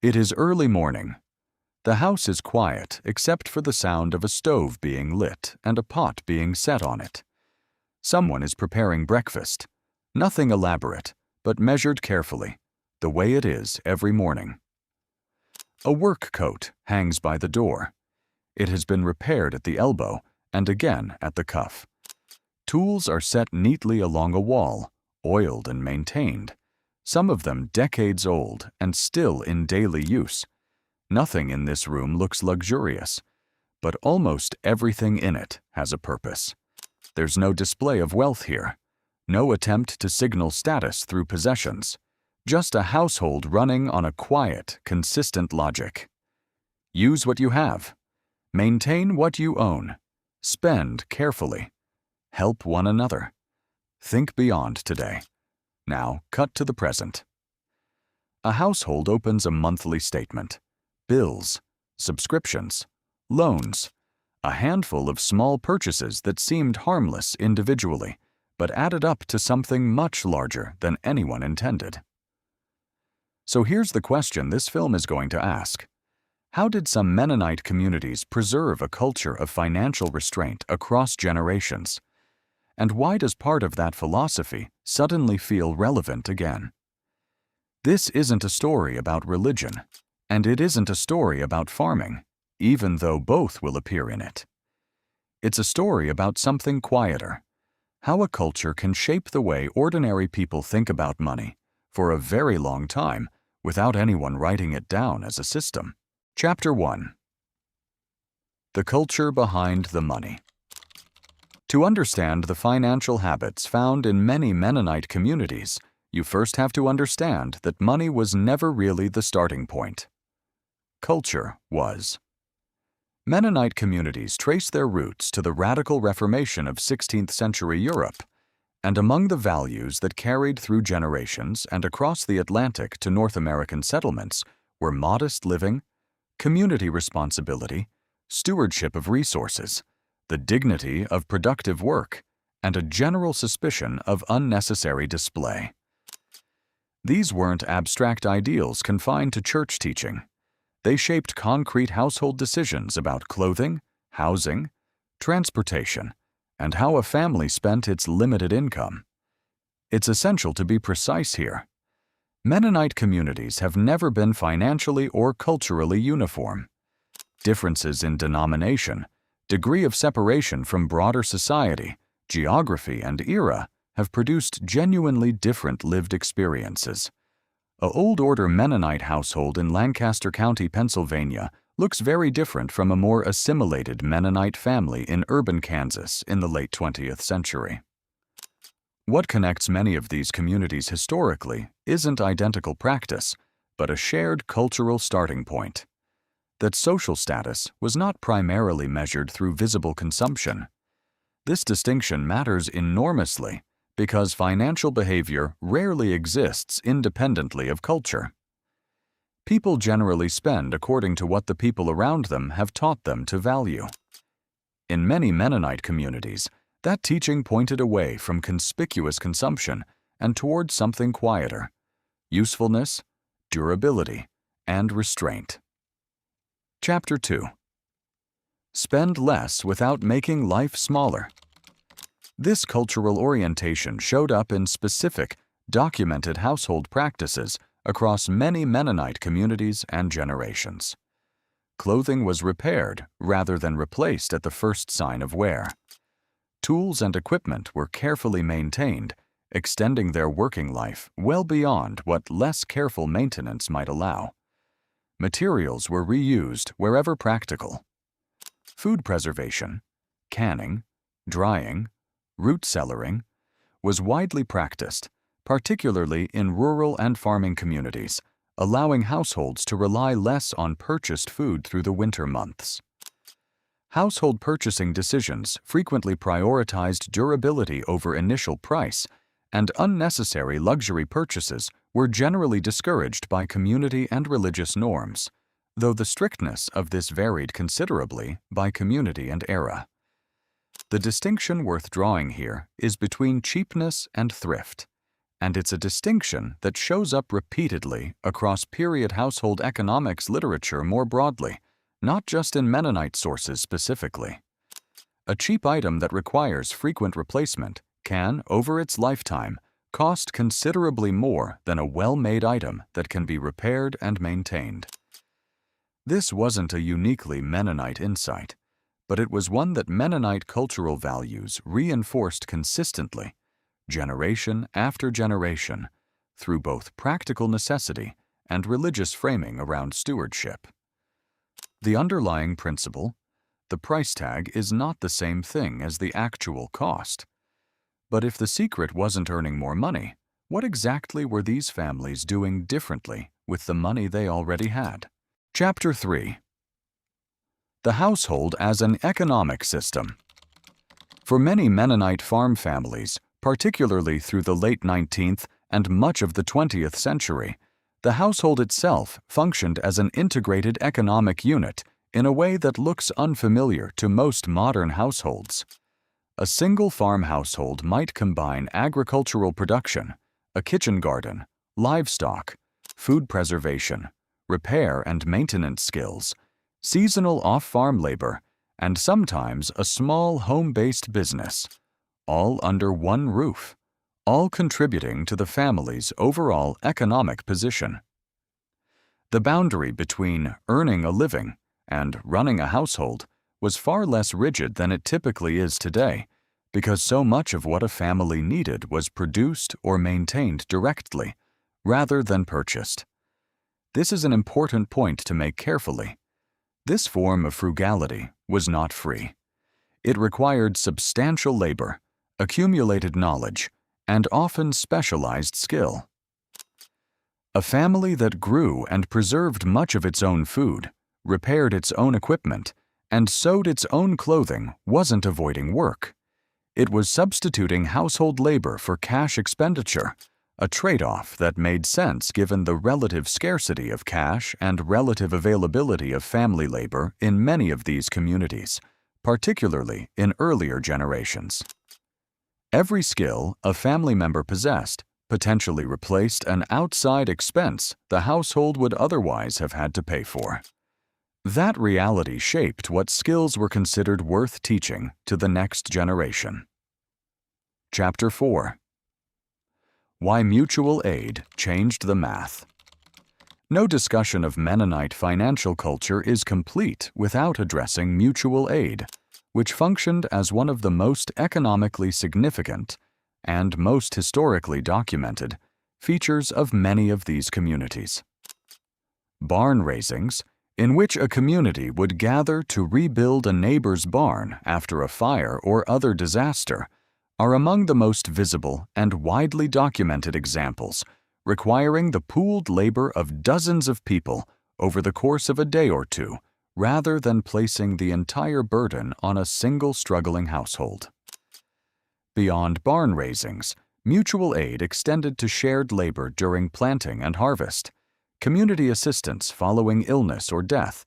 It is early morning. The house is quiet except for the sound of a stove being lit and a pot being set on it. Someone is preparing breakfast. Nothing elaborate, but measured carefully, the way it is every morning. A work coat hangs by the door. It has been repaired at the elbow and again at the cuff. Tools are set neatly along a wall, oiled and maintained, some of them decades old and still in daily use. Nothing in this room looks luxurious, but almost everything in it has a purpose. There's no display of wealth here, no attempt to signal status through possessions, just a household running on a quiet, consistent logic. Use what you have. Maintain what you own. Spend carefully. Help one another. Think beyond today. Now, cut to the present. A household opens a monthly statement. Bills, subscriptions, loans, a handful of small purchases that seemed harmless individually, but added up to something much larger than anyone intended. So here's the question this film is going to ask. How did some Mennonite communities preserve a culture of financial restraint across generations? And why does part of that philosophy suddenly feel relevant again? This isn't a story about religion, and it isn't a story about farming, even though both will appear in it. It's a story about something quieter, how a culture can shape the way ordinary people think about money for a very long time without anyone writing it down as a system. Chapter 1. The culture behind the money. To understand the financial habits found in many Mennonite communities, you first have to understand that money was never really the starting point. Culture was. Mennonite communities trace their roots to the radical Reformation of 16th century Europe, and among the values that carried through generations and across the Atlantic to North American settlements were modest living, community responsibility, stewardship of resources, the dignity of productive work, and a general suspicion of unnecessary display. These weren't abstract ideals confined to church teaching. They shaped concrete household decisions about clothing, housing, transportation, and how a family spent its limited income. It's essential to be precise here. Mennonite communities have never been financially or culturally uniform. Differences in denomination, degree of separation from broader society, geography, and era have produced genuinely different lived experiences. A Old Order Mennonite household in Lancaster County, Pennsylvania, looks very different from a more assimilated Mennonite family in urban Kansas in the late 20th century. What connects many of these communities historically isn't identical practice, but a shared cultural starting point. That social status was not primarily measured through visible consumption. This distinction matters enormously because financial behavior rarely exists independently of culture. People generally spend according to what the people around them have taught them to value. In many Mennonite communities, that teaching pointed away from conspicuous consumption and toward something quieter: usefulness, durability, and restraint. Chapter 2. Spend less without making life smaller. This cultural orientation showed up in specific, documented household practices across many Mennonite communities and generations. Clothing was repaired rather than replaced at the first sign of wear. Tools and equipment were carefully maintained, extending their working life well beyond what less careful maintenance might allow. Materials were reused wherever practical. Food preservation, canning, drying, root cellaring was widely practiced, particularly in rural and farming communities, allowing households to rely less on purchased food through the winter months. Household purchasing decisions frequently prioritized durability over initial price, and unnecessary luxury purchases were generally discouraged by community and religious norms, though the strictness of this varied considerably by community and era. The distinction worth drawing here is between cheapness and thrift, and it's a distinction that shows up repeatedly across period household economics literature more broadly, not just in Mennonite sources specifically. A cheap item that requires frequent replacement can, over its lifetime, cost considerably more than a well-made item that can be repaired and maintained. This wasn't a uniquely Mennonite insight, but it was one that Mennonite cultural values reinforced consistently, generation after generation, through both practical necessity and religious framing around stewardship. The underlying principle, the price tag, is not the same thing as the actual cost. But if the secret wasn't earning more money, what exactly were these families doing differently with the money they already had? Chapter 3. The household as an economic system. For many Mennonite farm families, particularly through the late 19th and much of the 20th century, the household itself functioned as an integrated economic unit in a way that looks unfamiliar to most modern households. A single farm household might combine agricultural production, a kitchen garden, livestock, food preservation, repair and maintenance skills, seasonal off-farm labor, and sometimes a small home-based business, all under one roof, all contributing to the family's overall economic position. The boundary between earning a living and running a household was far less rigid than it typically is today, because so much of what a family needed was produced or maintained directly, rather than purchased. This is an important point to make carefully. This form of frugality was not free. It required substantial labor, accumulated knowledge, and often specialized skill. A family that grew and preserved much of its own food, repaired its own equipment, and sewed its own clothing wasn't avoiding work. It was substituting household labor for cash expenditure, a trade-off that made sense given the relative scarcity of cash and relative availability of family labor in many of these communities, particularly in earlier generations. Every skill a family member possessed potentially replaced an outside expense the household would otherwise have had to pay for. That reality shaped what skills were considered worth teaching to the next generation. Chapter 4. Why mutual aid changed the math. No discussion of Mennonite financial culture is complete without addressing mutual aid, which functioned as one of the most economically significant and most historically documented features of many of these communities. Barn raisings, in which a community would gather to rebuild a neighbor's barn after a fire or other disaster, are among the most visible and widely documented examples, requiring the pooled labor of dozens of people over the course of a day or two, rather than placing the entire burden on a single struggling household. Beyond barn raisings, mutual aid extended to shared labor during planting and harvest, community assistance following illness or death,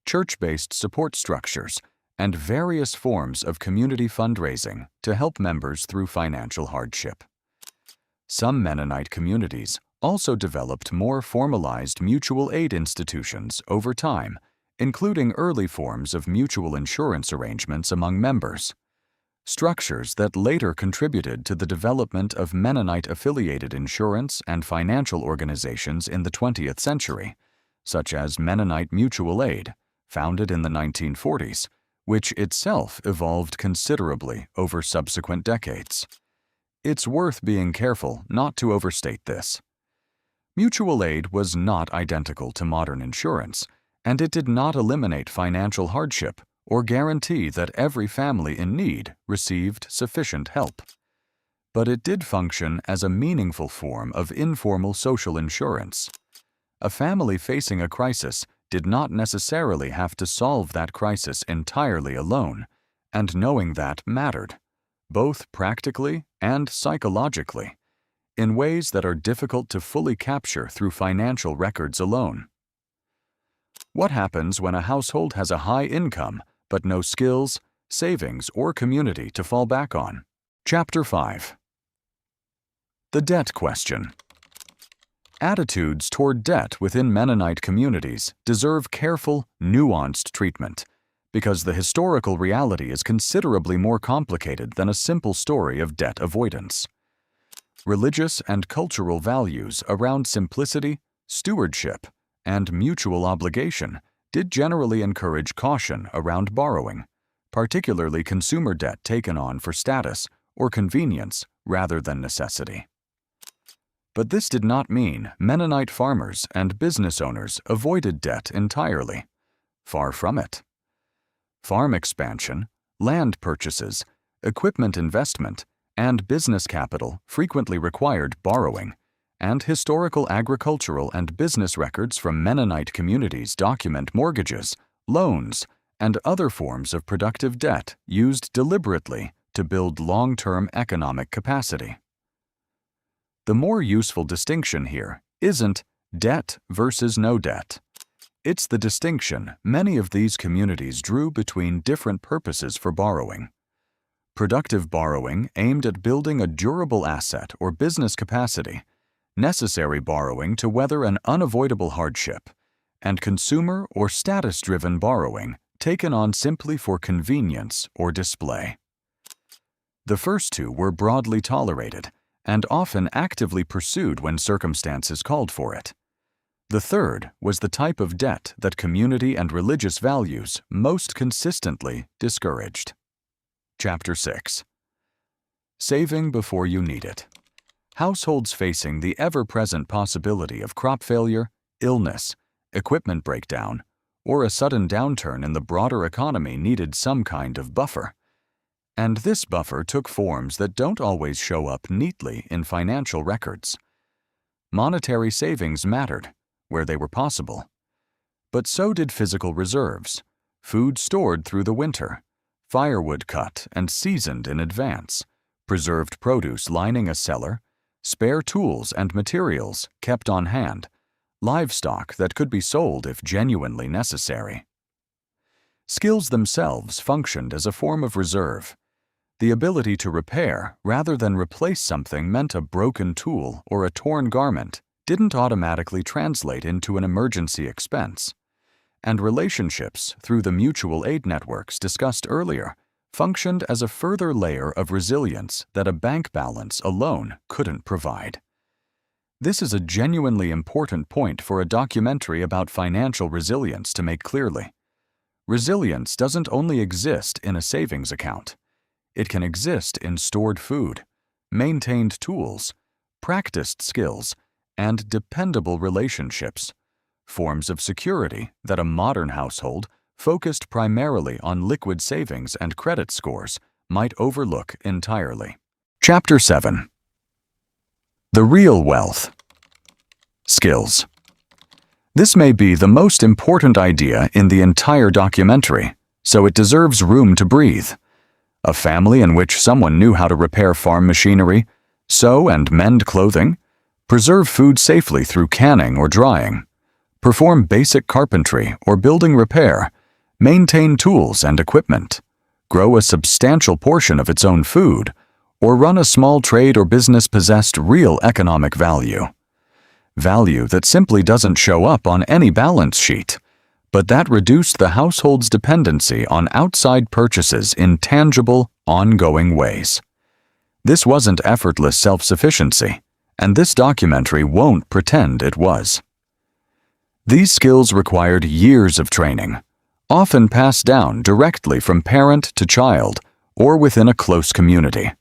church-based support structures, and various forms of community fundraising to help members through financial hardship. Some Mennonite communities also developed more formalized mutual aid institutions over time, including early forms of mutual insurance arrangements among members. Structures that later contributed to the development of Mennonite-affiliated insurance and financial organizations in the 20th century, such as Mennonite Mutual Aid, founded in the 1940s, which itself evolved considerably over subsequent decades. It's worth being careful not to overstate this. Mutual aid was not identical to modern insurance, and it did not eliminate financial hardship or guarantee that every family in need received sufficient help. But it did function as a meaningful form of informal social insurance. A family facing a crisis did not necessarily have to solve that crisis entirely alone, and knowing that mattered, both practically and psychologically, in ways that are difficult to fully capture through financial records alone. What happens when a household has a high income but no skills, savings, or community to fall back on? Chapter 5. The debt question. Attitudes toward debt within Mennonite communities deserve careful, nuanced treatment, because the historical reality is considerably more complicated than a simple story of debt avoidance. Religious and cultural values around simplicity, stewardship, and mutual obligation did generally encourage caution around borrowing, particularly consumer debt taken on for status or convenience rather than necessity. But this did not mean Mennonite farmers and business owners avoided debt entirely. Far from it. Farm expansion, land purchases, equipment investment, and business capital frequently required borrowing, and historical agricultural and business records from Mennonite communities document mortgages, loans, and other forms of productive debt used deliberately to build long-term economic capacity. The more useful distinction here isn't debt versus no debt. It's the distinction many of these communities drew between different purposes for borrowing. Productive borrowing aimed at building a durable asset or business capacity, necessary borrowing to weather an unavoidable hardship, and consumer or status-driven borrowing taken on simply for convenience or display. The first two were broadly tolerated and often actively pursued when circumstances called for it. The third was the type of debt that community and religious values most consistently discouraged. Chapter 6. Saving before you need it. Households facing the ever-present possibility of crop failure, illness, equipment breakdown, or a sudden downturn in the broader economy needed some kind of buffer. And this buffer took forms that don't always show up neatly in financial records. Monetary savings mattered, where they were possible. But so did physical reserves, food stored through the winter, firewood cut and seasoned in advance, preserved produce lining a cellar, spare tools and materials kept on hand, livestock that could be sold if genuinely necessary. Skills themselves functioned as a form of reserve. The ability to repair rather than replace something meant a broken tool or a torn garment didn't automatically translate into an emergency expense. And relationships through the mutual aid networks discussed earlier functioned as a further layer of resilience that a bank balance alone couldn't provide. This is a genuinely important point for a documentary about financial resilience to make clearly. Resilience doesn't only exist in a savings account. It can exist in stored food, maintained tools, practiced skills, and dependable relationships, forms of security that a modern household focused primarily on liquid savings and credit scores might overlook entirely. Chapter 7. The real wealth. Skills. This may be the most important idea in the entire documentary, so it deserves room to breathe. A family in which someone knew how to repair farm machinery, sew and mend clothing, preserve food safely through canning or drying, perform basic carpentry or building repair, maintain tools and equipment, grow a substantial portion of its own food, or run a small trade or business possessed real economic value. Value that simply doesn't show up on any balance sheet, but that reduced the household's dependency on outside purchases in tangible, ongoing ways. This wasn't effortless self-sufficiency, and this documentary won't pretend it was. These skills required years of training, often passed down directly from parent to child or within a close community,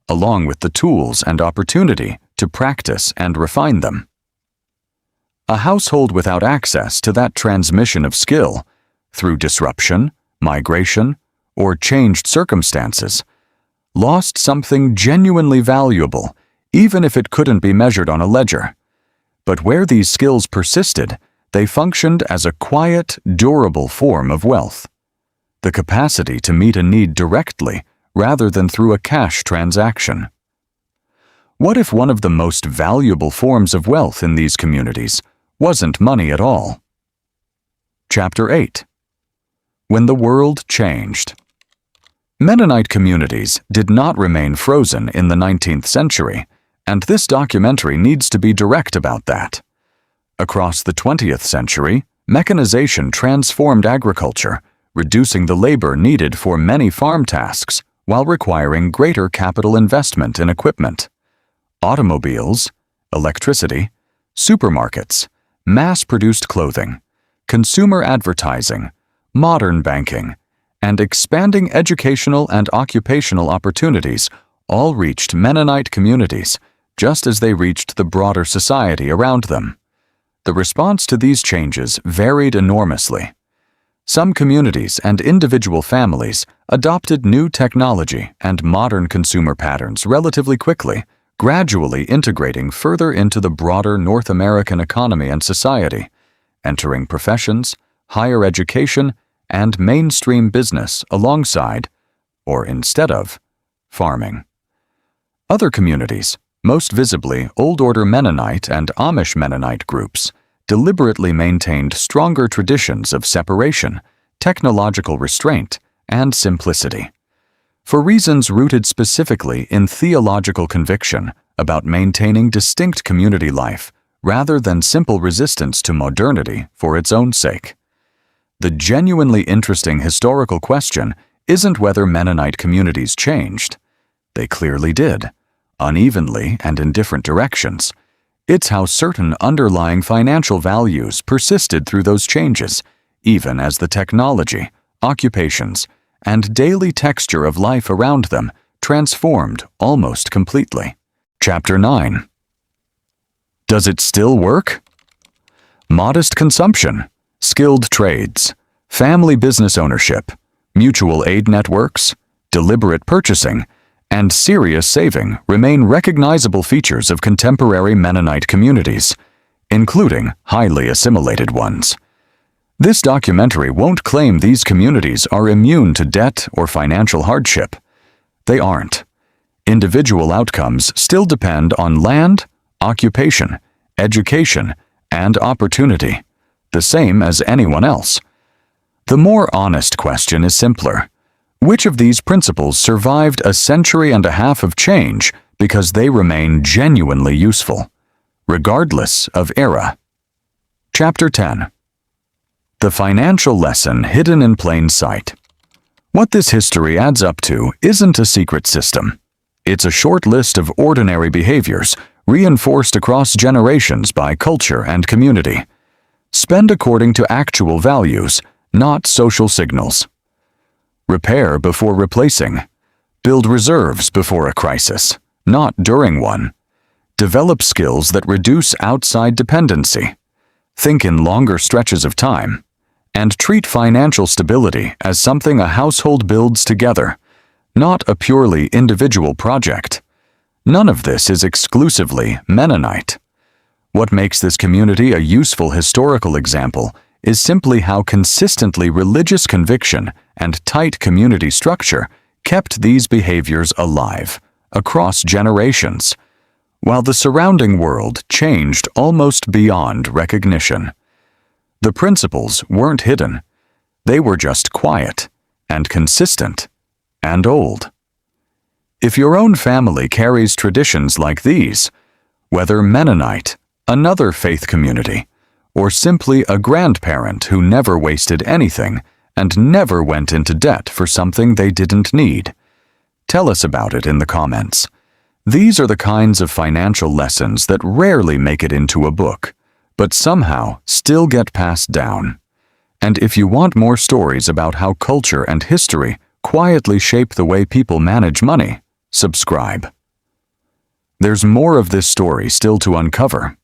along with the tools and opportunity to practice and refine them. A household without access to that transmission of skill, through disruption, migration, or changed circumstances, lost something genuinely valuable, even if it couldn't be measured on a ledger. But where these skills persisted, they functioned as a quiet, durable form of wealth. The capacity to meet a need directly rather than through a cash transaction. What if one of the most valuable forms of wealth in these communities wasn't money at all? Chapter 8. When the world changed. Mennonite communities did not remain frozen in the 19th century, and this documentary needs to be direct about that. Across the 20th century, mechanization transformed agriculture, reducing the labor needed for many farm tasks while requiring greater capital investment in equipment. Automobiles, electricity, supermarkets, mass-produced clothing, consumer advertising, modern banking, and expanding educational and occupational opportunities all reached Mennonite communities just as they reached the broader society around them. The response to these changes varied enormously. Some communities and individual families adopted new technology and modern consumer patterns relatively quickly, gradually integrating further into the broader North American economy and society, entering professions, higher education, and mainstream business alongside, or instead of, farming. Other communities, most visibly Old Order Mennonite and Amish Mennonite groups, deliberately maintained stronger traditions of separation, technological restraint, and simplicity. For reasons rooted specifically in theological conviction about maintaining distinct community life rather than simple resistance to modernity for its own sake. The genuinely interesting historical question isn't whether Mennonite communities changed. They clearly did, unevenly and in different directions. It's how certain underlying financial values persisted through those changes, even as the technology, occupations, and daily texture of life around them transformed almost completely. Chapter 9. Does it still work? Modest consumption, skilled trades, family business ownership, mutual aid networks, deliberate purchasing, and serious saving remain recognizable features of contemporary Mennonite communities, including highly assimilated ones. This documentary won't claim these communities are immune to debt or financial hardship. They aren't. Individual outcomes still depend on land, occupation, education, and opportunity, the same as anyone else. The more honest question is simpler. Which of these principles survived a century and a half of change because they remain genuinely useful, regardless of era? Chapter 10. The financial lesson hidden in plain sight. What this history adds up to isn't a secret system. It's a short list of ordinary behaviors reinforced across generations by culture and community. Spend according to actual values, not social signals. Repair before replacing. Build reserves before a crisis, not during one. Develop skills that reduce outside dependency. Think in longer stretches of time. And treat financial stability as something a household builds together, not a purely individual project. None of this is exclusively Mennonite. What makes this community a useful historical example is simply how consistently religious conviction and tight community structure kept these behaviors alive across generations, while the surrounding world changed almost beyond recognition. The principles weren't hidden. They were just quiet and consistent and old. If your own family carries traditions like these, whether Mennonite, another faith community, or simply a grandparent who never wasted anything and never went into debt for something they didn't need, tell us about it in the comments. These are the kinds of financial lessons that rarely make it into a book, but somehow still get passed down. And if you want more stories about how culture and history quietly shape the way people manage money, subscribe. There's more of this story still to uncover.